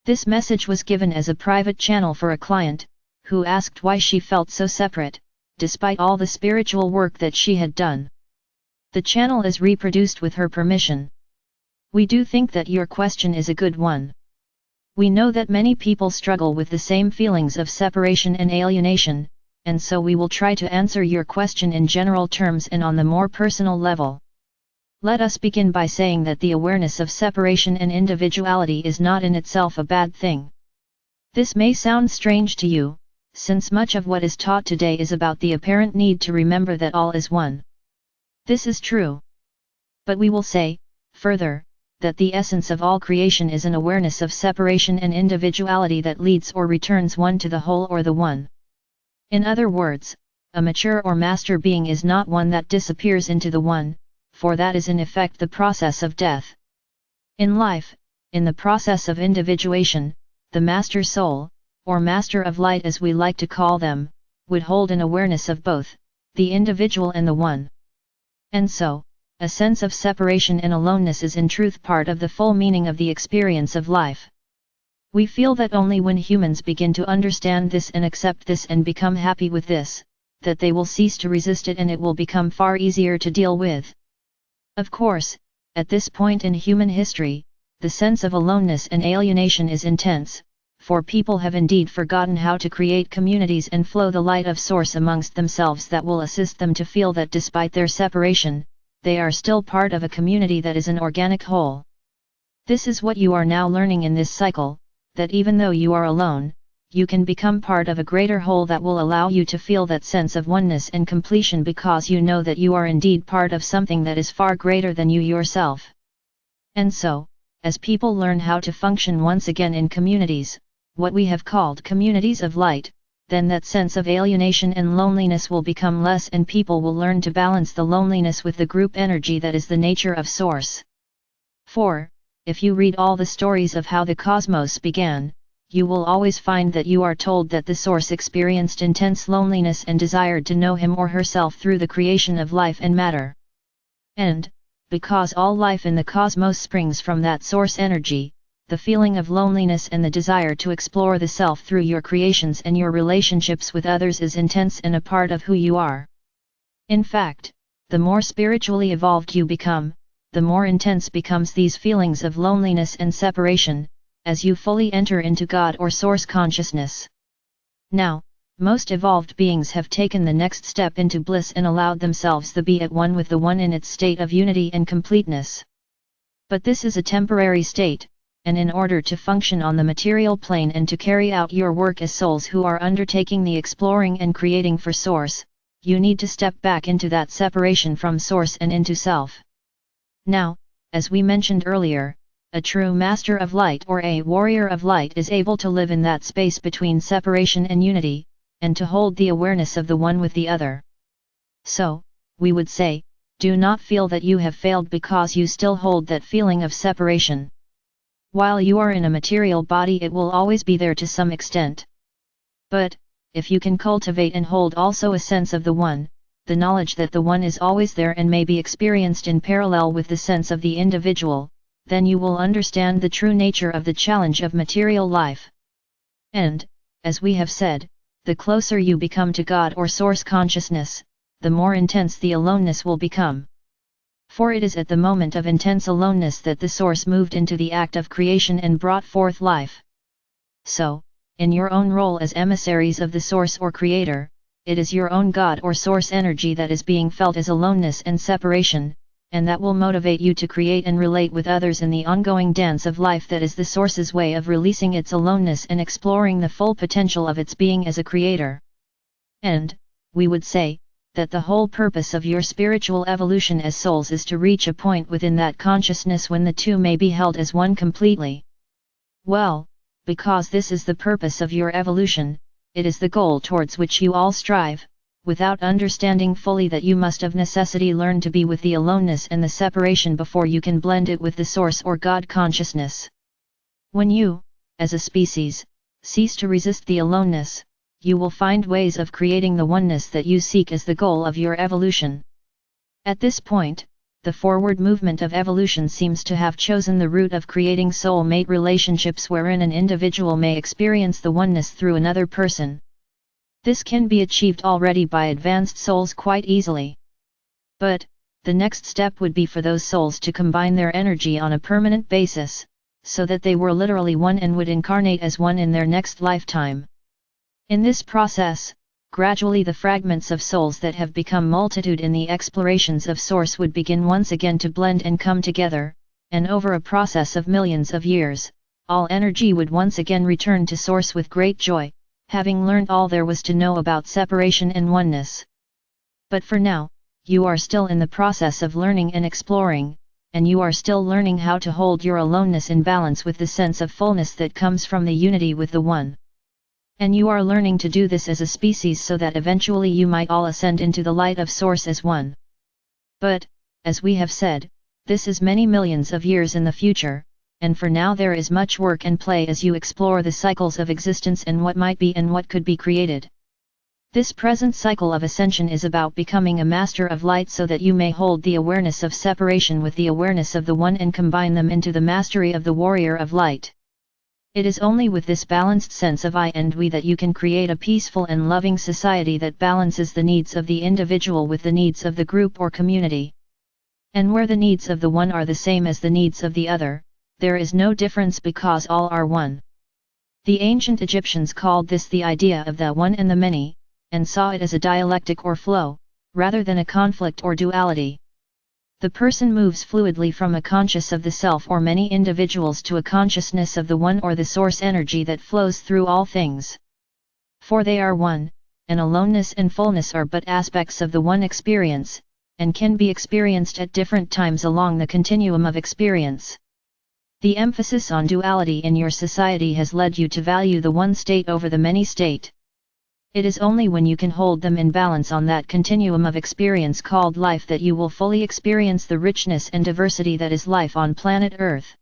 This message was given as a private channel for a client, who asked why she felt so separate, despite all the spiritual work that she had done. The channel is reproduced with her permission. We do think that your question is a good one. We know that many people struggle with the same feelings of separation and alienation, and so we will try to answer your question in general terms and on the more personal level. Let us begin by saying that the awareness of separation and individuality is not in itself a bad thing. This may sound strange to you, since much of what is taught today is about the apparent need to remember that all is one. This is true. But we will say, further, that the essence of all creation is an awareness of separation and individuality that leads or returns one to the whole or the one. In other words, a mature or master being is not one that disappears into the one, for that is in effect the process of death. In life, in the process of individuation, the master soul, or master of light as we like to call them, would hold an awareness of both, the individual and the one. And so, a sense of separation and aloneness is in truth part of the full meaning of the experience of life. We feel that only when humans begin to understand this and accept this and become happy with this, that they will cease to resist it and it will become far easier to deal with. Of course, at this point in human history, the sense of aloneness and alienation is intense, for people have indeed forgotten how to create communities and flow the light of Source amongst themselves that will assist them to feel that despite their separation, they are still part of a community that is an organic whole. This is what you are now learning in this cycle, that even though you are alone, you can become part of a greater whole that will allow you to feel that sense of oneness and completion because you know that you are indeed part of something that is far greater than you yourself. And so, as people learn how to function once again in communities, what we have called communities of light, then that sense of alienation and loneliness will become less and people will learn to balance the loneliness with the group energy that is the nature of Source. For, if you read all the stories of how the cosmos began, you will always find that you are told that the Source experienced intense loneliness and desired to know him or herself through the creation of life and matter. And, because all life in the cosmos springs from that Source energy, the feeling of loneliness and the desire to explore the self through your creations and your relationships with others is intense and a part of who you are. In fact, the more spiritually evolved you become, the more intense becomes these feelings of loneliness and separation, as you fully enter into God or Source consciousness. Now, most evolved beings have taken the next step into bliss and allowed themselves to be at one with the One in its state of unity and completeness. But this is a temporary state, and in order to function on the material plane and to carry out your work as souls who are undertaking the exploring and creating for Source, you need to step back into that separation from Source and into self. Now, as we mentioned earlier, a true master of light or a warrior of light is able to live in that space between separation and unity, and to hold the awareness of the one with the other. So, we would say, do not feel that you have failed because you still hold that feeling of separation. While you are in a material body, it will always be there to some extent. But, if you can cultivate and hold also a sense of the one, the knowledge that the one is always there and may be experienced in parallel with the sense of the individual, then you will understand the true nature of the challenge of material life. And, as we have said, the closer you become to God or Source consciousness, the more intense the aloneness will become. For it is at the moment of intense aloneness that the Source moved into the act of creation and brought forth life. So, in your own role as emissaries of the Source or Creator, it is your own God or Source energy that is being felt as aloneness and separation, and that will motivate you to create and relate with others in the ongoing dance of life that is the Source's way of releasing its aloneness and exploring the full potential of its being as a creator. And, we would say, that the whole purpose of your spiritual evolution as souls is to reach a point within that consciousness when the two may be held as one completely. Well, because this is the purpose of your evolution, it is the goal towards which you all strive, without understanding fully that you must of necessity learn to be with the aloneness and the separation before you can blend it with the Source or God consciousness. When you, as a species, cease to resist the aloneness, you will find ways of creating the oneness that you seek as the goal of your evolution. At this point, the forward movement of evolution seems to have chosen the route of creating soul-mate relationships wherein an individual may experience the oneness through another person. This can be achieved already by advanced souls quite easily. But, the next step would be for those souls to combine their energy on a permanent basis, so that they were literally one and would incarnate as one in their next lifetime. In this process, gradually the fragments of souls that have become multitude in the explorations of Source would begin once again to blend and come together, and over a process of millions of years, all energy would once again return to Source with great joy, having learned all there was to know about separation and oneness. But for now, you are still in the process of learning and exploring, and you are still learning how to hold your aloneness in balance with the sense of fullness that comes from the unity with the One. And you are learning to do this as a species so that eventually you might all ascend into the light of Source as one. But, as we have said, this is many millions of years in the future, and for now there is much work and play as you explore the cycles of existence and what might be and what could be created. This present cycle of ascension is about becoming a master of light so that you may hold the awareness of separation with the awareness of the One and combine them into the mastery of the warrior of light. It is only with this balanced sense of I and we that you can create a peaceful and loving society that balances the needs of the individual with the needs of the group or community. And where the needs of the one are the same as the needs of the other, there is no difference because all are one. The ancient Egyptians called this the idea of the one and the many, and saw it as a dialectic or flow, rather than a conflict or duality. The person moves fluidly from a conscious of the self or many individuals to a consciousness of the one or the source energy that flows through all things. For they are one, and aloneness and fullness are but aspects of the one experience, and can be experienced at different times along the continuum of experience. The emphasis on duality in your society has led you to value the one state over the many state. It is only when you can hold them in balance on that continuum of experience called life that you will fully experience the richness and diversity that is life on planet Earth.